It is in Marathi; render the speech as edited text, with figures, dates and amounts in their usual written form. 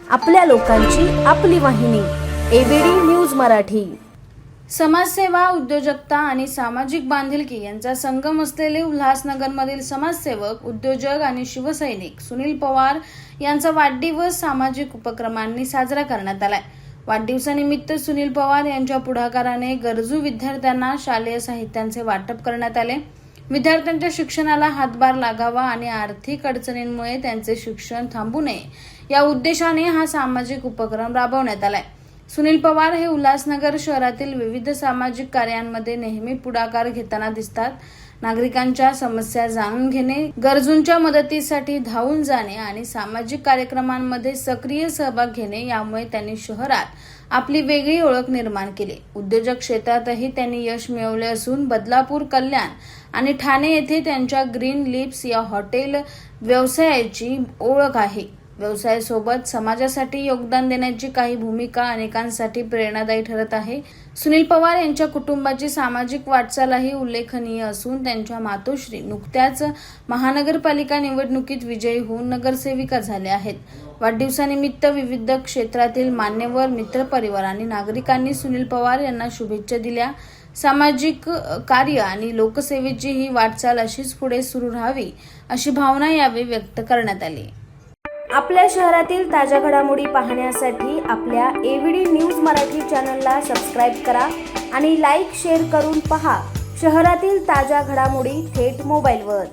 आपल्या लोकांची आपली वाहिनी एबीडी न्यूज मराठी। समाजसेवा, उद्योजकता आणि सामाजिक बांधिलकी यांचा संगम असलेले उल्हासनगरमधील समाजसेवक, उद्योजक आणि शिवसैनिक सुनील पवार यांचा वाढदिवस सामाजिक उपक्रमांनी साजरा करण्यात आलाय। वाढदिवसानिमित्त सुनील पवार यांच्या पुढाकाराने गरजू विद्यार्थ्यांना शालेय साहित्यांचे वाटप करण्यात आले। विद्यार्थ्यांच्या शिक्षणाला हातभार लागावा आणि आर्थिक अडचणींमुळे त्यांचे शिक्षण थांबू नये या उद्देशाने हा सामाजिक उपक्रम राबवण्यात आलाय। सुनील पवार हे उल्हासनगर शहरातील विविध सामाजिक कार्यांमध्ये नेहमी पुढाकार घेताना दिसतात। नागरिकांच्या समस्या जाणून घेणे, गरजूंच्या मदतीसाठी धावून जाणे आणि सामाजिक कार्यक्रमांमध्ये सक्रिय सहभाग घेणे यामुळे त्यांनी शहरात आपली वेगळी ओळख निर्माण केली। उद्योजक क्षेत्रातही त्यांनी यश मिळवले असून बदलापूर, कल्याण आणि ठाणे येथे त्यांच्या ग्रीन लिप्स या हॉटेल व्यवसायाची ओळख आहे। व्यवसायासोबत समाजासाठी योगदान देण्याची काही भूमिका अनेकांसाठी प्रेरणादायी ठरत आहे। सुनील पवार यांच्या कुटुंबाची सामाजिक वाटचालही उल्लेखनीय असून त्यांच्या मातोश्री नुकत्याच महानगरपालिका निवडणुकीत विजयी होऊन नगरसेविका झाल्या आहेत। वाढदिवसानिमित्त विविध क्षेत्रातील मान्यवर, मित्रपरिवार आणि नागरिकांनी सुनील पवार यांना शुभेच्छा दिल्या। सामाजिक कार्य आणि लोकसेवेची ही वाटचाल अशीच पुढे सुरू राहावी अशी भावना यावेळी व्यक्त करण्यात आली। आपल्या शहरातील ताज्या घडामोडी पाहण्यासाठी आपल्या एबीडी न्यूज मराठी चॅनलला सबस्क्राइब करा आणि लाईक, शेअर करून पहा शहरातील ताज्या घडामोडी थेट मोबाईलवर।